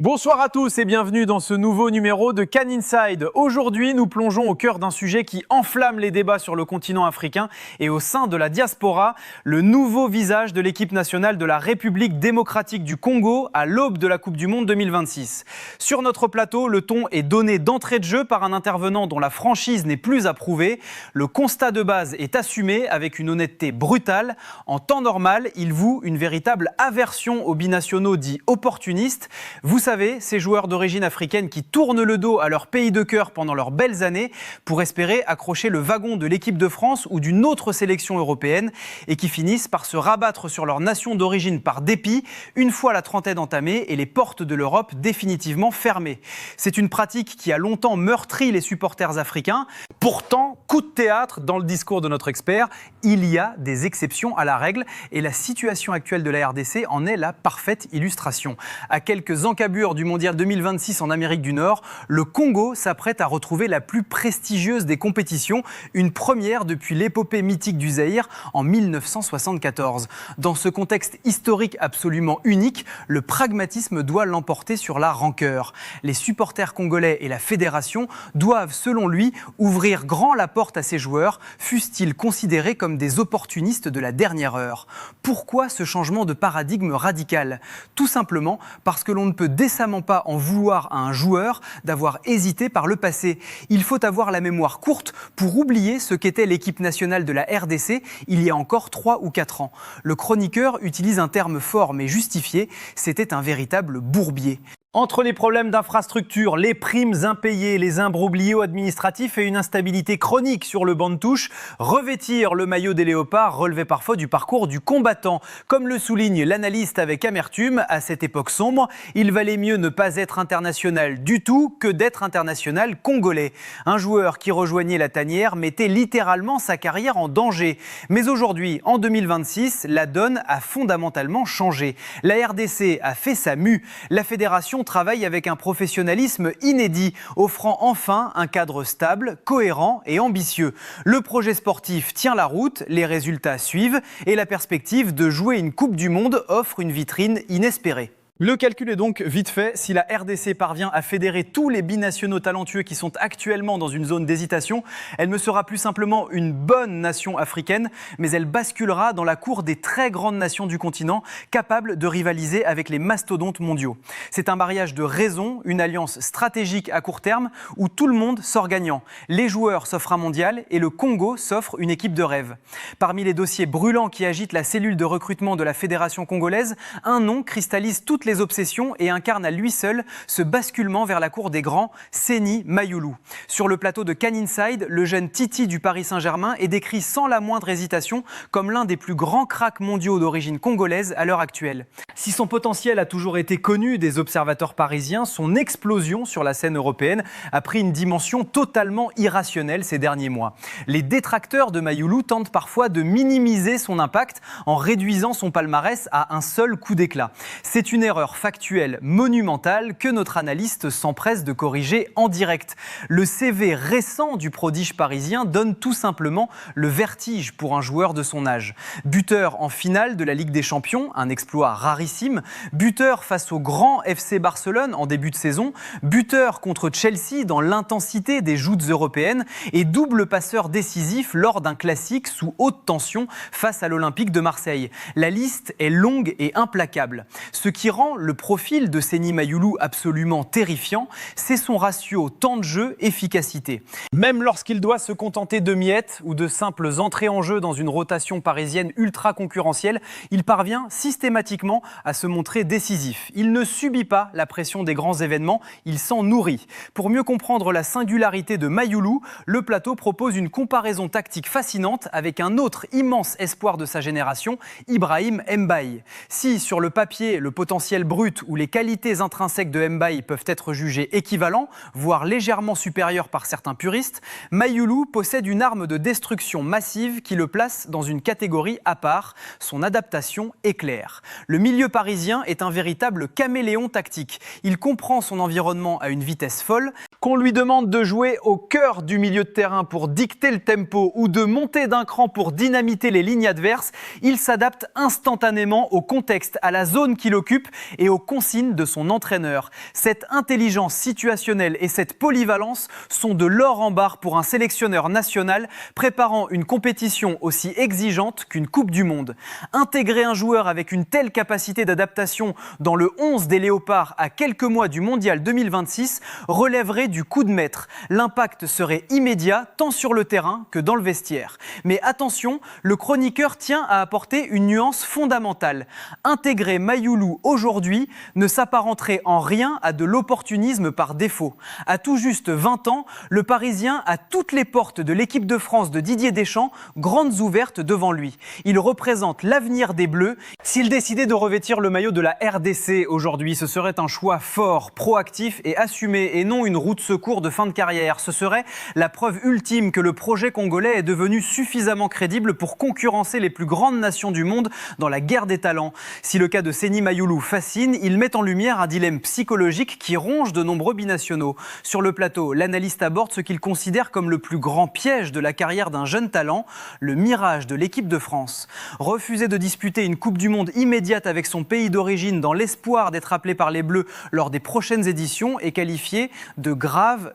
Bonsoir à tous et bienvenue dans ce nouveau numéro de Can Inside. Aujourd'hui, nous plongeons au cœur d'un sujet qui enflamme les débats sur le continent africain et au sein de la diaspora, le nouveau visage de l'équipe nationale de la République démocratique du Congo à l'aube de la Coupe du Monde 2026. Sur notre plateau, le ton est donné d'entrée de jeu par un intervenant dont la franchise n'est plus à prouver. Le constat de base est assumé avec une honnêteté brutale. En temps normal, il voue une véritable aversion aux binationaux dits opportunistes. Vous savez, ces joueurs d'origine africaine qui tournent le dos à leur pays de cœur pendant leurs belles années pour espérer accrocher le wagon de l'équipe de France ou d'une autre sélection européenne et qui finissent par se rabattre sur leur nation d'origine par dépit une fois la trentaine entamée et les portes de l'Europe définitivement fermées. C'est une pratique qui a longtemps meurtri les supporters africains. Pourtant, coup de théâtre dans le discours de notre expert, il y a des exceptions à la règle et la situation actuelle de la RDC en est la parfaite illustration. À quelques encablures du Mondial 2026 en Amérique du Nord, le Congo s'apprête à retrouver la plus prestigieuse des compétitions, une première depuis l'épopée mythique du Zaïre en 1974. Dans ce contexte historique absolument unique, le pragmatisme doit l'emporter sur la rancœur. Les supporters congolais et la fédération doivent, selon lui, ouvrir grand la porte à ces joueurs, fussent-ils considérés comme des opportunistes de la dernière heure. Pourquoi ce changement de paradigme radical ? Tout simplement parce que l'on ne peut décemment pas en vouloir à un joueur d'avoir hésité par le passé. Il faut avoir la mémoire courte pour oublier ce qu'était l'équipe nationale de la RDC il y a encore 3 ou 4 ans. Le chroniqueur utilise un terme fort mais justifié, c'était un véritable bourbier. Entre les problèmes d'infrastructure, les primes impayées, les imbroglios administratifs et une instabilité chronique sur le banc de touche, revêtir le maillot des léopards relevait parfois du parcours du combattant. Comme le souligne l'analyste avec amertume, à cette époque sombre, il valait mieux ne pas être international du tout que d'être international congolais. Un joueur qui rejoignait la tanière mettait littéralement sa carrière en danger. Mais aujourd'hui, en 2026, la donne a fondamentalement changé. La RDC a fait sa mue. La fédération travaille avec un professionnalisme inédit, offrant enfin un cadre stable, cohérent et ambitieux. Le projet sportif tient la route, les résultats suivent et la perspective de jouer une Coupe du Monde offre une vitrine inespérée. Le calcul est donc vite fait. Si la RDC parvient à fédérer tous les binationaux talentueux qui sont actuellement dans une zone d'hésitation, elle ne sera plus simplement une bonne nation africaine, mais elle basculera dans la cour des très grandes nations du continent, capables de rivaliser avec les mastodontes mondiaux. C'est un mariage de raison, une alliance stratégique à court terme où tout le monde sort gagnant. Les joueurs s'offrent un mondial et le Congo s'offre une équipe de rêve. Parmi les dossiers brûlants qui agitent la cellule de recrutement de la fédération congolaise, un nom cristallise toutes les obsessions et incarne à lui seul ce basculement vers la cour des grands, Seny Mayulu. Sur le plateau de Can Inside, le jeune Titi du Paris Saint-Germain est décrit sans la moindre hésitation comme l'un des plus grands cracks mondiaux d'origine congolaise à l'heure actuelle. Si son potentiel a toujours été connu des observateurs parisiens, son explosion sur la scène européenne a pris une dimension totalement irrationnelle ces derniers mois. Les détracteurs de Mayulu tentent parfois de minimiser son impact en réduisant son palmarès à un seul coup d'éclat. C'est une erreur factuelle monumentale que notre analyste s'empresse de corriger en direct. Le CV récent du prodige parisien donne tout simplement le vertige pour un joueur de son âge. Buteur en finale de la Ligue des Champions, un exploit rarissime. Buteur face au grand FC Barcelone en début de saison. Buteur contre Chelsea dans l'intensité des joutes européennes. Et double passeur décisif lors d'un classique sous haute tension face à l'Olympique de Marseille. La liste est longue et implacable. Ce qui rend le profil de Seny Mayulu absolument terrifiant, c'est son ratio temps de jeu-efficacité. Même lorsqu'il doit se contenter de miettes ou de simples entrées en jeu dans une rotation parisienne ultra concurrentielle, il parvient systématiquement à se montrer décisif. Il ne subit pas la pression des grands événements, il s'en nourrit. Pour mieux comprendre la singularité de Mayulu, le plateau propose une comparaison tactique fascinante avec un autre immense espoir de sa génération, Ibrahim Mbaye. Si, sur le papier, le potentiel brut ou les qualités intrinsèques de Mbaye peuvent être jugés équivalents, voire légèrement supérieurs par certains puristes, Mayulu possède une arme de destruction massive qui le place dans une catégorie à part. Son adaptation est claire. Le milieu parisien est un véritable caméléon tactique. Il comprend son environnement à une vitesse folle. Qu'on lui demande de jouer au cœur du milieu de terrain pour dicter le tempo ou de monter d'un cran pour dynamiter les lignes adverses, il s'adapte instantanément au contexte, à la zone qu'il occupe et aux consignes de son entraîneur. Cette intelligence situationnelle et cette polyvalence sont de l'or en barre pour un sélectionneur national préparant une compétition aussi exigeante qu'une Coupe du Monde. Intégrer un joueur avec une telle capacité d'adaptation dans le 11 des Léopards à quelques mois du Mondial 2026 relèverait du coup de maître. L'impact serait immédiat tant sur le terrain que dans le vestiaire. Mais attention, le chroniqueur tient à apporter une nuance fondamentale. Intégrer Mayoulou aujourd'hui ne s'apparenterait en rien à de l'opportunisme par défaut. À tout juste 20 ans, le Parisien a toutes les portes de l'équipe de France de Didier Deschamps grandes ouvertes devant lui. Il représente l'avenir des Bleus. S'il décidait de revêtir le maillot de la RDC aujourd'hui, ce serait un choix fort, proactif et assumé et non une roue de secours de fin de carrière. Ce serait la preuve ultime que le projet congolais est devenu suffisamment crédible pour concurrencer les plus grandes nations du monde dans la guerre des talents. Si le cas de Seny Mayoulou fascine, il met en lumière un dilemme psychologique qui ronge de nombreux binationaux. Sur le plateau, l'analyste aborde ce qu'il considère comme le plus grand piège de la carrière d'un jeune talent, le mirage de l'équipe de France. Refuser de disputer une Coupe du Monde immédiate avec son pays d'origine dans l'espoir d'être appelé par les Bleus lors des prochaines éditions est qualifié de grave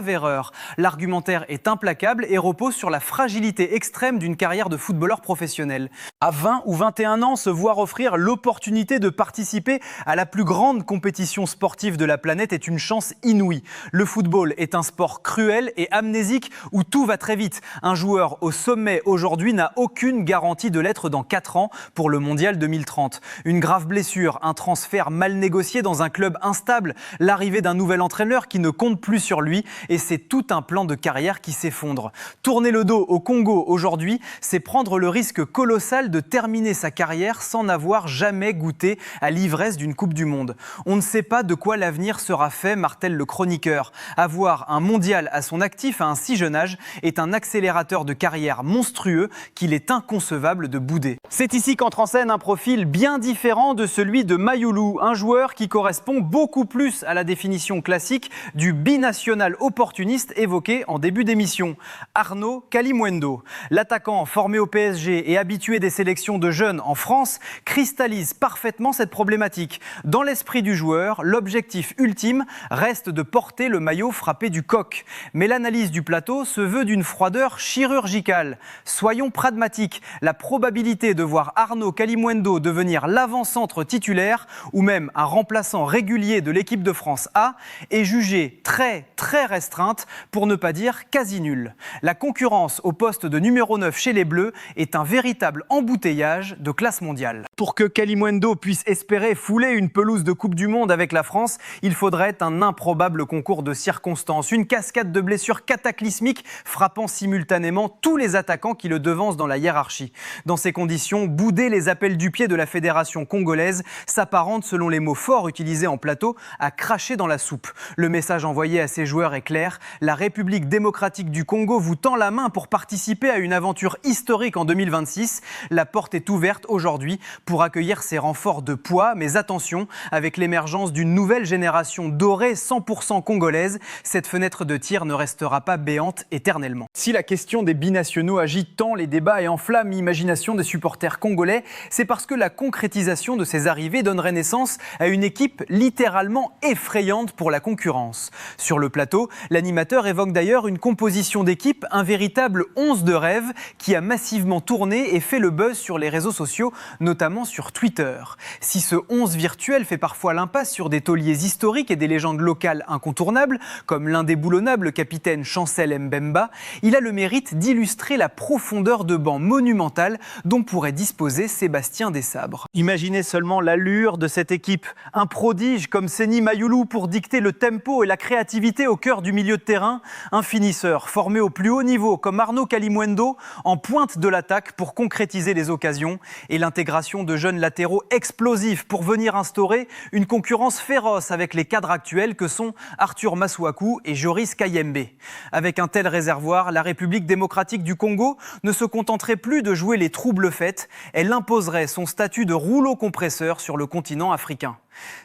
erreur. L'argumentaire est implacable et repose sur la fragilité extrême d'une carrière de footballeur professionnel. À 20 ou 21 ans, se voir offrir l'opportunité de participer à la plus grande compétition sportive de la planète est une chance inouïe. Le football est un sport cruel et amnésique où tout va très vite. Un joueur au sommet aujourd'hui n'a aucune garantie de l'être dans 4 ans pour le Mondial 2030. Une grave blessure, un transfert mal négocié dans un club instable, l'arrivée d'un nouvel entraîneur qui ne compte plus sur lui et c'est tout un plan de carrière qui s'effondre. Tourner le dos au Congo aujourd'hui, c'est prendre le risque colossal de terminer sa carrière sans n'avoir jamais goûté à l'ivresse d'une Coupe du Monde. On ne sait pas de quoi l'avenir sera fait, martèle le chroniqueur. Avoir un mondial à son actif à un si jeune âge est un accélérateur de carrière monstrueux qu'il est inconcevable de bouder. C'est ici qu'entre en scène un profil bien différent de celui de Mayoulou, un joueur qui correspond beaucoup plus à la définition classique du binational opportuniste évoqué en début d'émission. Arnaud Kalimuendo, l'attaquant formé au PSG et habitué des sélections de jeunes en France, cristallise parfaitement cette problématique. Dans l'esprit du joueur, l'objectif ultime reste de porter le maillot frappé du coq. Mais l'analyse du plateau se veut d'une froideur chirurgicale. Soyons pragmatiques, la probabilité de voir Arnaud Kalimuendo devenir l'avant-centre titulaire ou même un remplaçant régulier de l'équipe de France A est jugée très restreinte, pour ne pas dire quasi nulle. La concurrence au poste de numéro 9 chez les Bleus est un véritable embouteillage de classe mondiale. Pour que Kalimuendo puisse espérer fouler une pelouse de Coupe du Monde avec la France, il faudrait un improbable concours de circonstances, une cascade de blessures cataclysmiques frappant simultanément tous les attaquants qui le devancent dans la hiérarchie. Dans ces conditions, bouder les appels du pied de la fédération congolaise s'apparente, selon les mots forts utilisés en plateau, à cracher dans la soupe. Le message envoyé à ces joueurs est clair, la République démocratique du Congo vous tend la main pour participer à une aventure historique en 2026. La porte est ouverte aujourd'hui pour accueillir ces renforts de poids, mais attention, avec l'émergence d'une nouvelle génération dorée 100% congolaise, cette fenêtre de tir ne restera pas béante éternellement. Si la question des binationaux agite tant les débats et enflamme l'imagination des supporters congolais, c'est parce que la concrétisation de ces arrivées donnerait naissance à une équipe littéralement effrayante pour la concurrence. Sur le plateau, l'animateur évoque d'ailleurs une composition d'équipe, un véritable 11 de rêve qui a massivement tourné et fait le buzz sur les réseaux sociaux, notamment sur Twitter. Si ce 11 virtuel fait parfois l'impasse sur des tauliers historiques et des légendes locales incontournables, comme l'indéboulonnable capitaine Chancel Mbemba, il a le mérite d'illustrer la profondeur de banc monumentale dont pourrait disposer Sébastien Desabre. Imaginez seulement l'allure de cette équipe. Un prodige comme Seny Mayoulou pour dicter le tempo et la créativité au cœur du milieu de terrain. Un finisseur formé au plus haut niveau comme Arnaud Kalimuendo en pointe de l'attaque pour concrétiser les occasions. Et l'intégration de jeunes latéraux explosifs pour venir instaurer une concurrence féroce avec les cadres actuels que sont Arthur Masuaku et Joris Kayembe. Avec un tel réservoir, la République démocratique du Congo ne se contenterait plus de jouer les troubles-fêtes, elle imposerait son statut de rouleau compresseur sur le continent africain.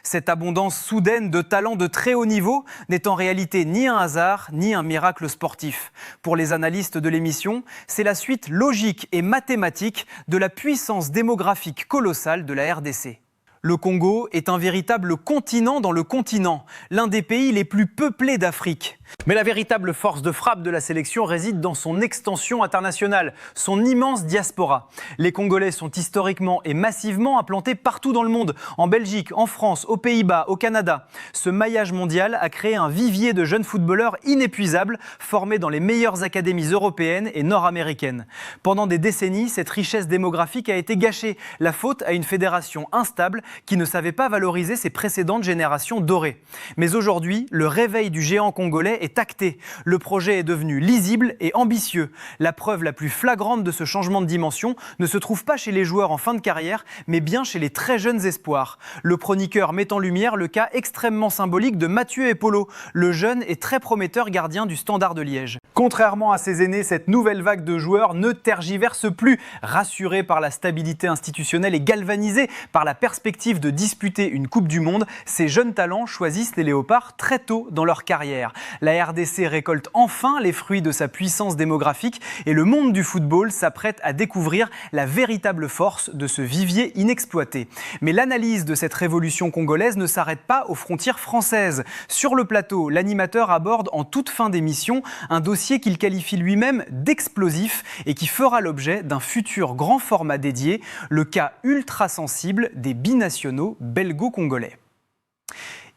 Cette abondance soudaine de talents de très haut niveau n'est en réalité ni un hasard, ni un miracle sportif. Pour les analystes de l'émission, c'est la suite logique et mathématique de la puissance démographique colossale de la RDC. Le Congo est un véritable continent dans le continent, l'un des pays les plus peuplés d'Afrique. Mais la véritable force de frappe de la sélection réside dans son extension internationale, son immense diaspora. Les Congolais sont historiquement et massivement implantés partout dans le monde, en Belgique, en France, aux Pays-Bas, au Canada. Ce maillage mondial a créé un vivier de jeunes footballeurs inépuisables, formés dans les meilleures académies européennes et nord-américaines. Pendant des décennies, cette richesse démographique a été gâchée, la faute à une fédération instable qui ne savait pas valoriser ses précédentes générations dorées. Mais aujourd'hui, le réveil du géant congolais est acté. Le projet est devenu lisible et ambitieux. La preuve la plus flagrante de ce changement de dimension ne se trouve pas chez les joueurs en fin de carrière, mais bien chez les très jeunes espoirs. Le chroniqueur met en lumière le cas extrêmement symbolique de Mathieu Epolo, le jeune et très prometteur gardien du Standard de Liège. Contrairement à ses aînés, cette nouvelle vague de joueurs ne tergiverse plus. Rassurés par la stabilité institutionnelle et galvanisés par la perspective de disputer une Coupe du Monde, ces jeunes talents choisissent les Léopards très tôt dans leur carrière. La RDC récolte enfin les fruits de sa puissance démographique et le monde du football s'apprête à découvrir la véritable force de ce vivier inexploité. Mais l'analyse de cette révolution congolaise ne s'arrête pas aux frontières françaises. Sur le plateau, l'animateur aborde en toute fin d'émission un dossier qu'il qualifie lui-même d'explosif et qui fera l'objet d'un futur grand format dédié, le cas ultra sensible des binationaux belgo-congolais.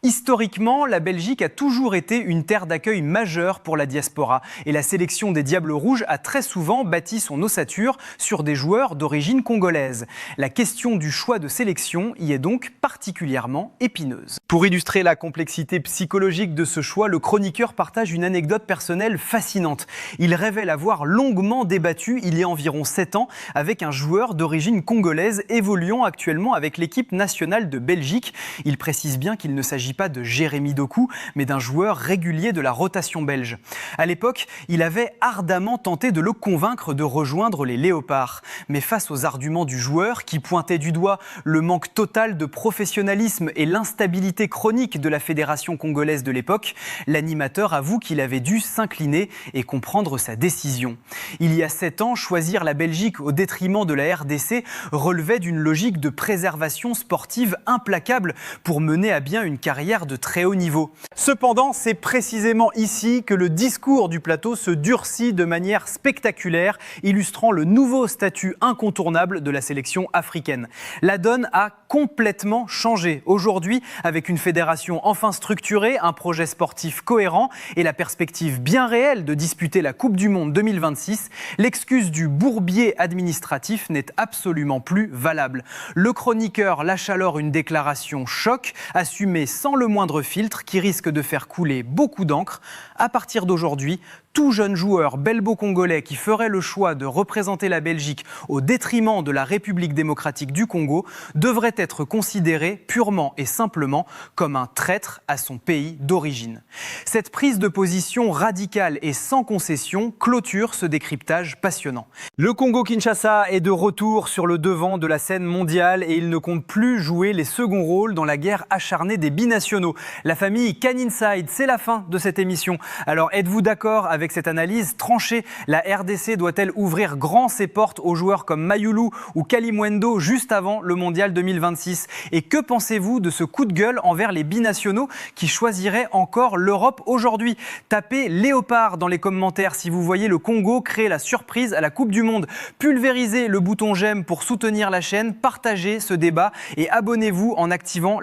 Historiquement, la Belgique a toujours été une terre d'accueil majeure pour la diaspora et la sélection des Diables Rouges a très souvent bâti son ossature sur des joueurs d'origine congolaise. La question du choix de sélection y est donc particulièrement épineuse. Pour illustrer la complexité psychologique de ce choix, le chroniqueur partage une anecdote personnelle fascinante. Il révèle avoir longuement débattu il y a environ 7 ans avec un joueur d'origine congolaise évoluant actuellement avec l'équipe nationale de Belgique. Il précise bien qu'il ne s'agit pas de Jérémy Doku, mais d'un joueur régulier de la rotation belge. À l'époque, il avait ardemment tenté de le convaincre de rejoindre les Léopards. Mais face aux arguments du joueur, qui pointait du doigt le manque total de professionnalisme et l'instabilité chronique de la fédération congolaise de l'époque, l'animateur avoue qu'il avait dû s'incliner et comprendre sa décision. Il y a 7 ans, choisir la Belgique au détriment de la RDC relevait d'une logique de préservation sportive implacable pour mener à bien une carrière de très haut niveau. Cependant, c'est précisément ici que le discours du plateau se durcit de manière spectaculaire, illustrant le nouveau statut incontournable de la sélection africaine. La donne a complètement changé. Aujourd'hui, avec une fédération enfin structurée, un projet sportif cohérent et la perspective bien réelle de disputer la Coupe du Monde 2026, l'excuse du bourbier administratif n'est absolument plus valable. Le chroniqueur lâche alors une déclaration choc, assumée sans le moindre filtre, qui risque de faire couler beaucoup d'encre. À partir d'aujourd'hui, tout jeune joueur belbo-congolais qui ferait le choix de représenter la Belgique au détriment de la République démocratique du Congo devrait être considéré purement et simplement comme un traître à son pays d'origine. Cette prise de position radicale et sans concession clôture ce décryptage passionnant. Le Congo-Kinshasa est de retour sur le devant de la scène mondiale et il ne compte plus jouer les seconds rôles dans la guerre acharnée des binationaux. La famille CanInside, c'est la fin de cette émission. Alors êtes-vous d'accord avec cette analyse tranchée? La RDC doit-elle ouvrir grand ses portes aux joueurs comme Mayulu ou Kalimwendo juste avant le mondial 2026? Et que pensez-vous de ce coup de gueule envers les binationaux qui choisiraient encore l'Europe aujourd'hui? Tapez Léopard dans les commentaires si vous voyez le Congo créer la surprise à la Coupe du Monde. Pulvérisez le bouton j'aime pour soutenir la chaîne, partagez ce débat et abonnez-vous en activant